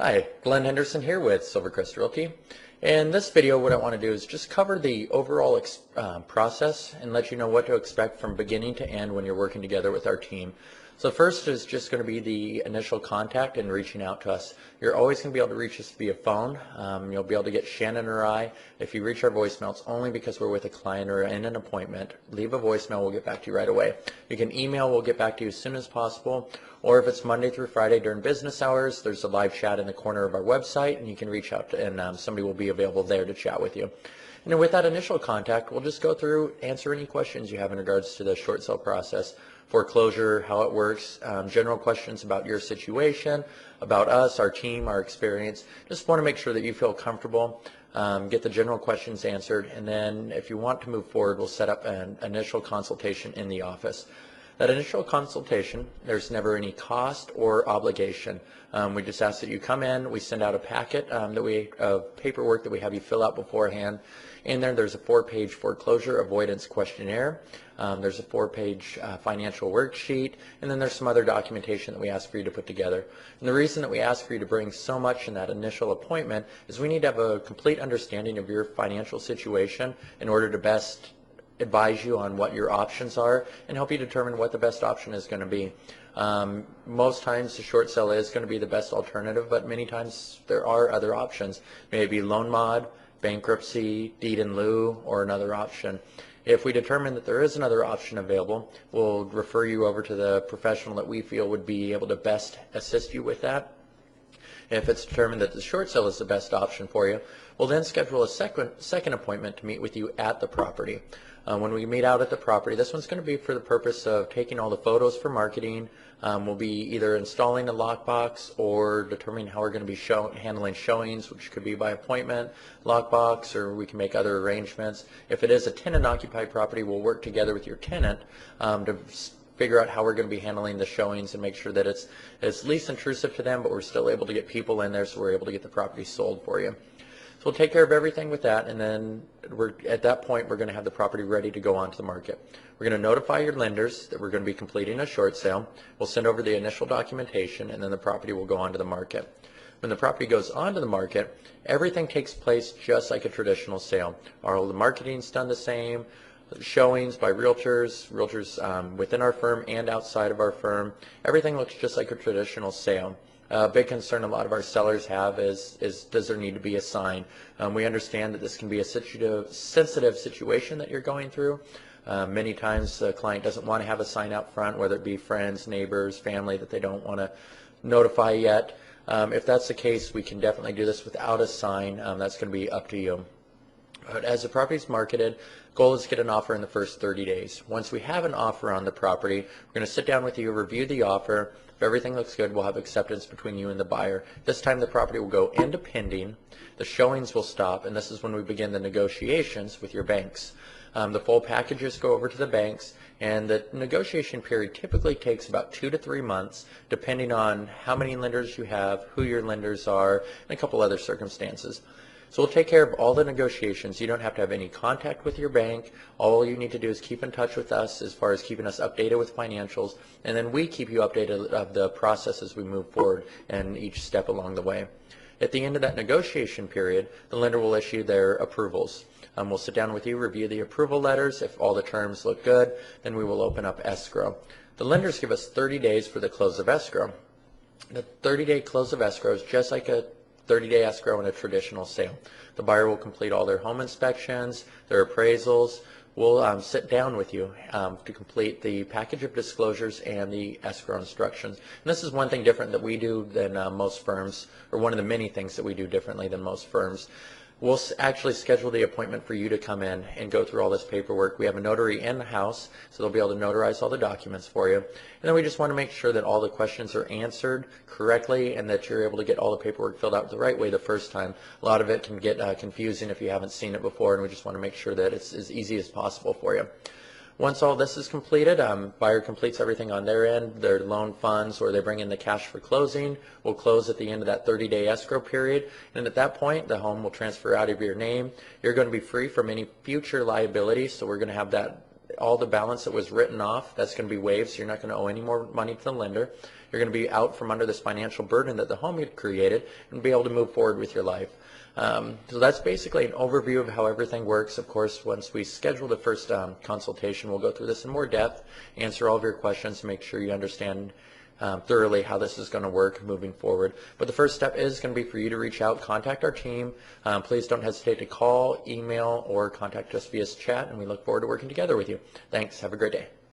Hi, Glenn Henderson here with Silvercrest Realty. In this video, what I want to do is just cover the overall process and let you know what to expect from beginning to end when you're working together with our team. So first is just going to be the initial contact and reaching out to us. You're always going to be able to reach us via phone. You'll be able to get Shannon or I. If you reach our voicemail, it's only because we're with a client or in an appointment. Leave a voicemail, we'll get back to you right away. You can email, we'll get back to you as soon as possible. Or if it's Monday through Friday during business hours, there's a live chat in the corner of our website, and you can reach out and somebody will be available there to chat with you. And then with that initial contact, we'll just go through, answer any questions you have in regards to the short sale process, foreclosure, how it works, general questions about your situation, about us, our team, our experience. Just want to make sure that you feel comfortable, get the general questions answered, and then if you want to move forward, we'll set up an initial consultation in the office. That initial consultation, there's never any cost or obligation. We just ask that you come in, we send out a packet of paperwork that we have you fill out beforehand. In there's a 4-page foreclosure avoidance questionnaire. There's a 4-page financial worksheet, and then there's some other documentation that we ask for you to put together. And the reason that we ask for you to bring so much in that initial appointment is we need to have a complete understanding of your financial situation in order to best advise you on what your options are and help you determine what the best option is going to be. Most times the short sale is going to be the best alternative, but many times there are other options. Maybe loan mod, bankruptcy, deed in lieu, or another option. If we determine that there is another option available, we'll refer you over to the professional that we feel would be able to best assist you with that. If it's determined that the short sale is the best option for you, we'll then schedule a second appointment to meet with you at the property. When we meet out at the property, this one's going to be for the purpose of taking all the photos for marketing. We'll be either installing a lockbox or determining how we're going to be handling showings, which could be by appointment, lockbox, or we can make other arrangements. If it is a tenant-occupied property, we'll work together with your tenant to figure out how we're going to be handling the showings and make sure that it's least intrusive to them, but we're still able to get people in there so we're able to get the property sold for you. So we'll take care of everything with that, and then at that point we're going to have the property ready to go onto the market. We're going to notify your lenders that we're going to be completing a short sale. We'll send over the initial documentation, and then the property will go onto the market. When the property goes onto the market, everything takes place just like a traditional sale. All the marketing's done the same, showings by realtors within our firm and outside of our firm. Everything looks just like a traditional sale. A big concern a lot of our sellers have is does there need to be a sign? We understand that this can be a sensitive situation that you're going through. Many times the client doesn't want to have a sign out front, whether it be friends, neighbors, family that they don't want to notify yet. If that's the case, we can definitely do this without a sign. That's going to be up to you. But as the property is marketed, goal is to get an offer in the first 30 days. Once we have an offer on the property, we're going to sit down with you, review the offer. If everything looks good, we'll have acceptance between you and the buyer. This time the property will go into pending, the showings will stop, and this is when we begin the negotiations with your banks. The full packages go over to the banks, and the negotiation period typically takes about 2 to 3 months, depending on how many lenders you have, who your lenders are, and a couple other circumstances. So we'll take care of all the negotiations. You don't have to have any contact with your bank. All you need to do is keep in touch with us as far as keeping us updated with financials, and then we keep you updated of the process as we move forward and each step along the way. At the end of that negotiation period, the lender will issue their approvals. We'll sit down with you, review the approval letters. If all the terms look good, then we will open up escrow. The lenders give us 30 days for the close of escrow. The 30-day close of escrow is just like a 30-day escrow in a traditional sale. The buyer will complete all their home inspections, their appraisals. We'll sit down with you to complete the package of disclosures and the escrow instructions. And this is one thing different that we do than most firms, or one of the many things that we do differently than most firms. We'll actually schedule the appointment for you to come in and go through all this paperwork. We have a notary in the house, so they'll be able to notarize all the documents for you. And then we just want to make sure that all the questions are answered correctly and that you're able to get all the paperwork filled out the right way the first time. A lot of it can get confusing if you haven't seen it before, and we just want to make sure that it's as easy as possible for you. Once all this is completed, buyer completes everything on their end, their loan funds, or they bring in the cash for closing. We'll close at the end of that 30-day escrow period, and at that point, the home will transfer out of your name. You're going to be free from any future liability, so we're going to have that all the balance that was written off, that's going to be waived, so you're not going to owe any more money to the lender. You're going to be out from under this financial burden that the home you created and be able to move forward with your life. So that's basically an overview of how everything works. Of course, once we schedule the first consultation, we'll go through this in more depth, answer all of your questions, make sure you understand thoroughly how this is going to work moving forward. But the first step is going to be for you to reach out, contact our team. Please don't hesitate to call, email, or contact us via chat, and we look forward to working together with you. Thanks. Have a great day.